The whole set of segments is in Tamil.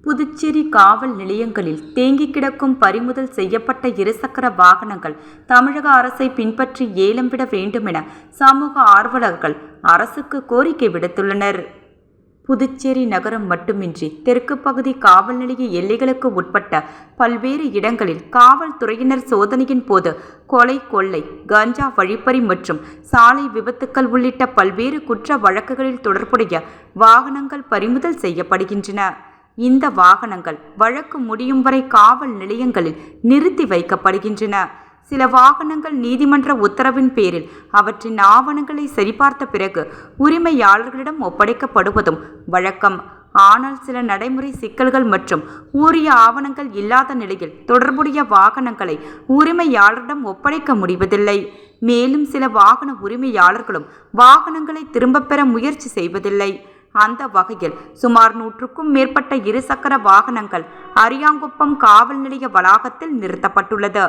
புதுச்சேரி காவல் நிலையங்களில் தேங்கி கிடக்கும் பறிமுதல் செய்யப்பட்ட இருசக்கர வாகனங்கள் தமிழக அரசை பின்பற்றி ஏலம் விட வேண்டுமென சமூக ஆர்வலர்கள் அரசுக்கு கோரிக்கை விடுத்துள்ளனர். புதுச்சேரி நகரம் மட்டுமின்றி தெற்கு பகுதி காவல் நிலைய எல்லைகளுக்கு உட்பட்ட பல்வேறு இடங்களில் காவல்துறையினர் சோதனையின் போது கொலை, கொள்ளை, கஞ்சா வழிப்பறி மற்றும் சாலை விபத்துக்கள் உள்ளிட்ட பல்வேறு குற்ற வழக்குகளில் தொடர்புடைய வாகனங்கள் பறிமுதல் செய்யப்படுகின்றன. இந்த வாகனங்கள் வழக்கு முடியும் வரை காவல் நிலையங்களில் நிறுத்தி வைக்கப்படுகின்றன. சில வாகனங்கள் நீதிமன்ற உத்தரவின் பேரில் அவற்றின் ஆவணங்களை சரிபார்த்த பிறகு உரிமையாளர்களிடம் ஒப்படைக்கப்படுவதும் வழக்கம். ஆனால் சில நடைமுறை சிக்கல்கள் மற்றும் உரிய ஆவணங்கள் இல்லாத நிலையில் தொடர்புடைய வாகனங்களை உரிமையாளரிடம் ஒப்படைக்க முடிவதில்லை. மேலும் சில வாகன உரிமையாளர்களும் வாகனங்களை திரும்பப் பெற முயற்சி செய்வதில்லை. அந்த வகையில் சுமார் 100க்கும் மேற்பட்ட இருசக்கர வாகனங்கள் அரியாங்குப்பம் காவல் நிலைய வளாகத்தில் நிறுத்தப்பட்டுள்ளது.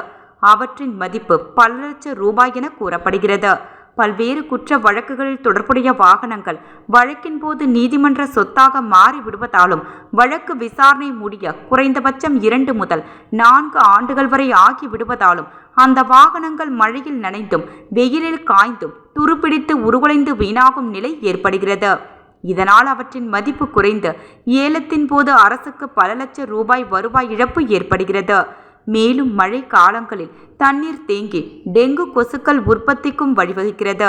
அவற்றின் மதிப்பு பல லட்சம் ரூபாய் என கூறப்படுகிறது. பல்வேறு குற்ற வழக்குகளில் தொடர்புடைய வாகனங்கள் வழக்கின் போது நீதிமன்ற சொத்தாக மாறிவிடுவதாலும் வழக்கு விசாரணை முடிய குறைந்தபட்சம் 2 முதல் 4 ஆண்டுகள் வரை ஆகிவிடுவதாலும் அந்த வாகனங்கள் மழையில் நனைந்தும் வெயிலில் காய்ந்தும் துருப்பிடித்து உருகுலைந்து வீணாகும் நிலை ஏற்படுகிறது. இதனால் அவற்றின் மதிப்பு குறைந்து ஏலத்தின் போது அரசுக்கு பல லட்சம் ரூபாய் வருவாய் இழப்பு ஏற்படுகிறது. மேலும் மழை காலங்களில் தண்ணீர் தேங்கி டெங்கு கொசுக்கள் உற்பத்திக்கும் வழிவகுக்கிறது.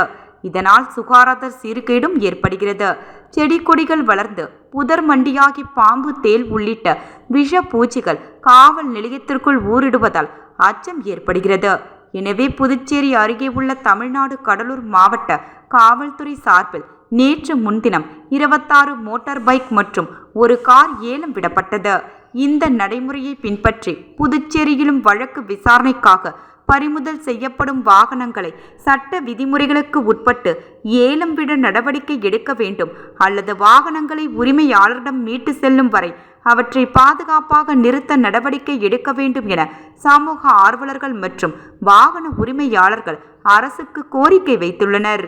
இதனால் சுகாதார சீர்கேடும் ஏற்படுகிறது. செடி கொடிகள் வளர்ந்து புதர் மண்டியாகி பாம்பு, தேள் உள்ளிட்ட விஷ பூச்சிகள் காவல் நிலையத்திற்குள் ஊரிடுவதால் அச்சம் ஏற்படுகிறது. எனவே புதுச்சேரி அருகே உள்ள தமிழ்நாடு கடலூர் மாவட்ட காவல்துறை சார்பில் நேற்று முன்தினம் 26 மோட்டார் பைக் மற்றும் ஒரு கார் ஏலம் விடப்பட்டது. இந்த நடைமுறையை பின்பற்றி புதுச்சேரியிலும் வழக்கு விசாரணைக்காக பறிமுதல் செய்யப்படும் வாகனங்களை சட்ட விதிமுறைகளுக்கு உட்பட்டு ஏலம் விட நடவடிக்கை எடுக்க வேண்டும் அல்லது வாகனங்களை உரிமையாளரிடம் மீட்டு செல்லும் வரை அவற்றை பாதுகாப்பாக நிறுத்த நடவடிக்கை எடுக்க வேண்டும் என சமூக ஆர்வலர்கள் மற்றும் வாகன உரிமையாளர்கள் அரசுக்கு கோரிக்கை வைத்துள்ளனர்.